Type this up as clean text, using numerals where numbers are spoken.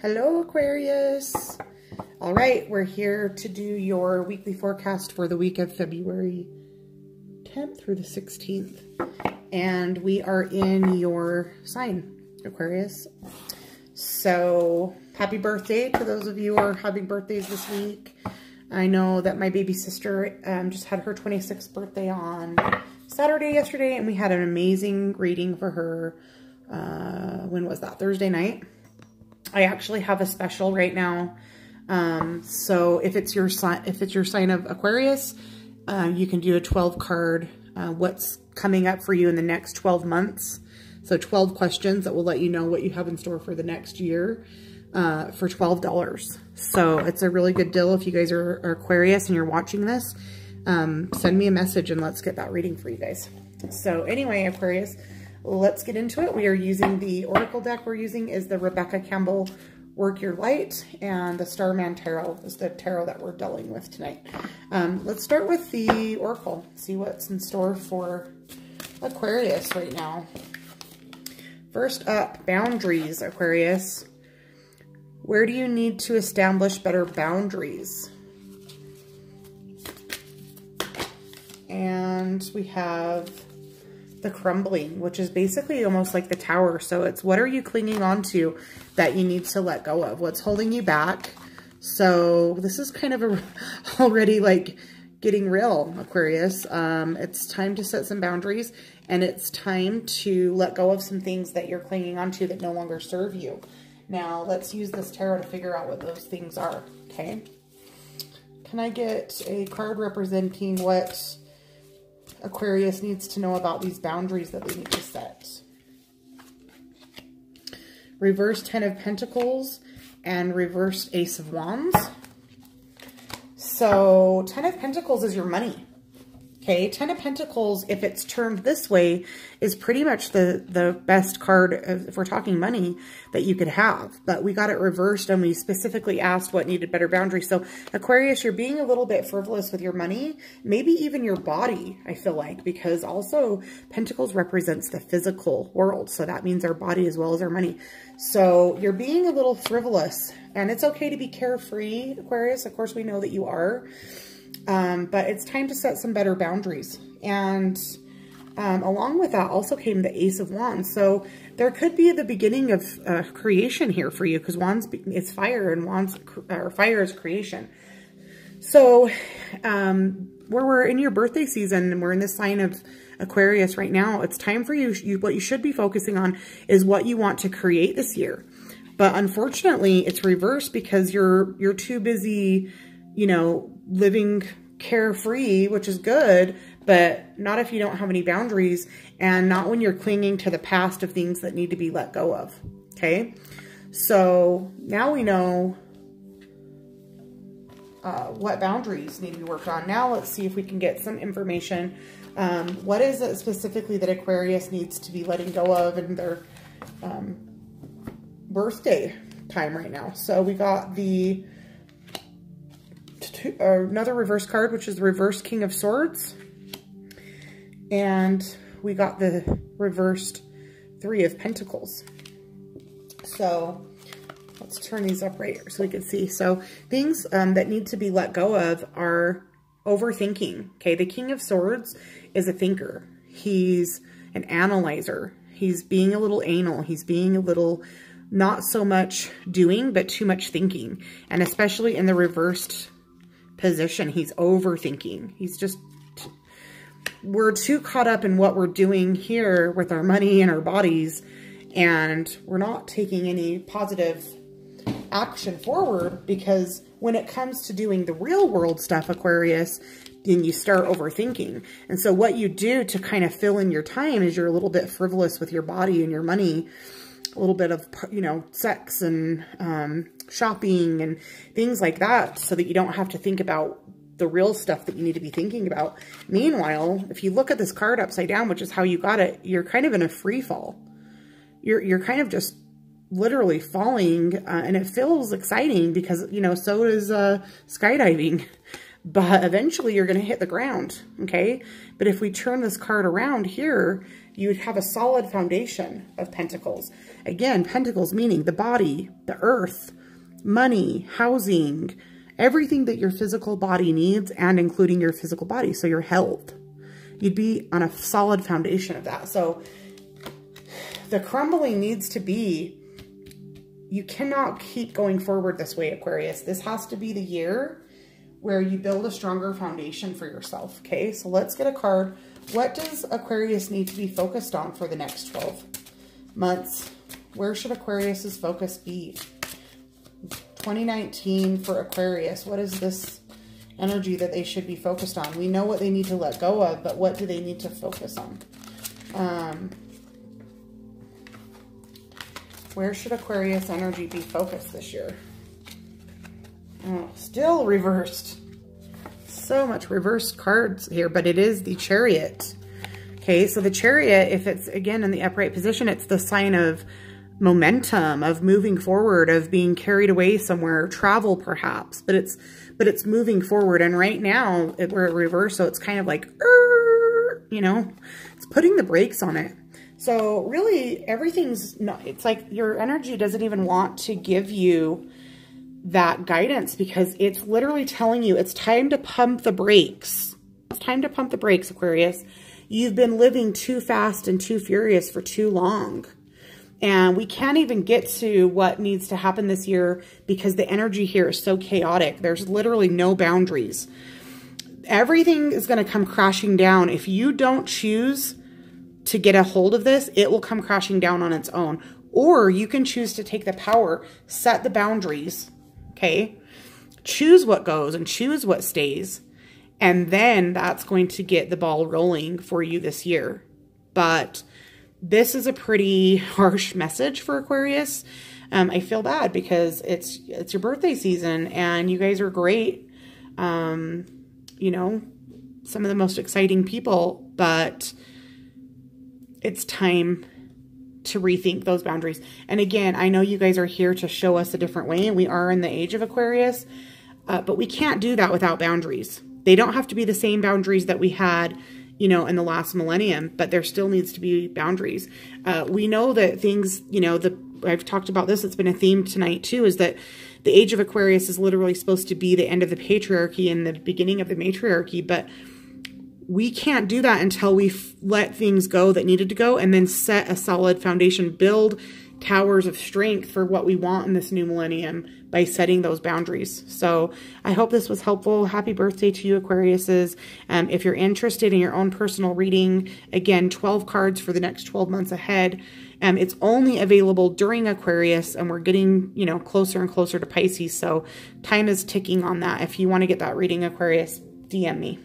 Hello, Aquarius. All right, we're here to do your weekly forecast for the week of February 10th through the 16th. And we are in your sign, Aquarius. So happy birthday to those of you who are having birthdays this week. I know that my baby sister just had her 26th birthday on Saturday yesterday, and we had an amazing reading for her. When was that? Thursday night. I actually have a special right now. So if it's your sign of Aquarius, you can do a 12 card, what's coming up for you in the next 12 months. So 12 questions that will let you know what you have in store for the next year, for $12. So it's a really good deal. If you guys are Aquarius and you're watching this, send me a message and let's get that reading for you guys. So anyway, Aquarius, let's get into it. We are using the Oracle deck we're using is the Rebecca Campbell Work Your Light, and the Starman Tarot is the tarot that we're dealing with tonight. Let's start with the Oracle, see what's in store for Aquarius right now. First up, boundaries, Aquarius. Where do you need to establish better boundaries? And we have the crumbling, which is basically almost like the tower. So it's what are you clinging on to that you need to let go of? What's holding you back? So this is kind of already like getting real, Aquarius. It's time to set some boundaries, and it's time to let go of some things that you're clinging on to that no longer serve you. Now let's use this tarot to figure out what those things are, okay? Can I get a card representing what Aquarius needs to know about these boundaries that they need to set? Reverse 10 of Pentacles and reversed Ace of Wands. So 10 of Pentacles is your money. Okay, 10 of Pentacles, if it's turned this way, is pretty much the best card, if we're talking money, that you could have. But we got it reversed, and we specifically asked what needed better boundaries. So Aquarius, you're being a little bit frivolous with your money, maybe even your body, I feel like, because also Pentacles represents the physical world. So that means our body as well as our money. So you're being a little frivolous, and it's okay to be carefree, Aquarius. Of course, we know that you are. But it's time to set some better boundaries. And along with that also came the Ace of Wands. So there could be the beginning of creation here for you, because Wands is fire, and fire is creation. So where we're in your birthday season and we're in the sign of Aquarius right now, it's time for you, what you should be focusing on is what you want to create this year. But unfortunately, it's reversed because you're too busy, you know, living carefree, which is good, but not if you don't have any boundaries, and not when you're clinging to the past of things that need to be let go of. Okay, so now we know what boundaries need to be worked on. Now let's see if we can get some information. What is it specifically that Aquarius needs to be letting go of in their birthday time right now? So we got the another reverse card, which is the reversed King of Swords, and we got the reversed Three of Pentacles. So let's turn these up right here so we can see. So things that need to be let go of are overthinking. Okay, the King of Swords is a thinker. He's an analyzer. He's being a little anal. He's being a little not so much doing, but too much thinking. And especially in the reversed position, he's overthinking. He's just, we're too caught up in what we're doing here with our money and our bodies, and we're not taking any positive action forward, because when it comes to doing the real world stuff, Aquarius, then you start overthinking. And so what you do to kind of fill in your time is you're a little bit frivolous with your body and your money, a little bit of, you know, sex and shopping and things like that, so that you don't have to think about the real stuff that you need to be thinking about. Meanwhile, if you look at this card upside down, which is how you got it, you're kind of in a free fall. You're kind of just literally falling, and it feels exciting because, you know, so is skydiving. But eventually you're going to hit the ground, okay? But if we turn this card around here, you'd have a solid foundation of pentacles. Again, pentacles meaning the body, the earth, money, housing, everything that your physical body needs, and including your physical body, so your health. You'd be on a solid foundation of that. So the crumbling needs to be, you cannot keep going forward this way, Aquarius. This has to be the year where you build a stronger foundation for yourself, okay? So let's get a card. What does Aquarius need to be focused on for the next 12 months? Where should Aquarius's focus be? 2019 for Aquarius. What is this energy that they should be focused on? We know what they need to let go of, but what do they need to focus on? Where should Aquarius energy be focused this year? Oh, still reversed. So much reversed cards here, but it is the Chariot. Okay, so the Chariot, if it's again in the upright position, it's the sign of momentum, of moving forward, of being carried away somewhere, travel perhaps, but it's moving forward. And right now we're at reverse, so it's kind of like, you know, it's putting the brakes on it. So really everything's not, it's like your energy doesn't even want to give you that guidance, because it's literally telling you it's time to pump the brakes. It's time to pump the brakes, Aquarius. You've been living too fast and too furious for too long. And we can't even get to what needs to happen this year because the energy here is so chaotic. There's literally no boundaries. Everything is going to come crashing down. If you don't choose to get a hold of this, it will come crashing down on its own. Or you can choose to take the power, set the boundaries, okay? Choose what goes and choose what stays. And then that's going to get the ball rolling for you this year. But this is a pretty harsh message for Aquarius. I feel bad because it's your birthday season and you guys are great. You know, some of the most exciting people, but it's time to rethink those boundaries. And again, I know you guys are here to show us a different way, and we are in the age of Aquarius, but we can't do that without boundaries. They don't have to be the same boundaries that we had, you know, in the last millennium, but there still needs to be boundaries. We know that things, you know, I've talked about this, it's been a theme tonight too, is that the age of Aquarius is literally supposed to be the end of the patriarchy and the beginning of the matriarchy, but we can't do that until we let things go that needed to go and then set a solid foundation, build towers of strength for what we want in this new millennium by setting those boundaries. So I hope this was helpful. Happy birthday to you, Aquariuses. If you're interested in your own personal reading, again, 12 cards for the next 12 months ahead. It's only available during Aquarius, and we're getting, you know, closer and closer to Pisces. So time is ticking on that. If you want to get that reading, Aquarius, DM me.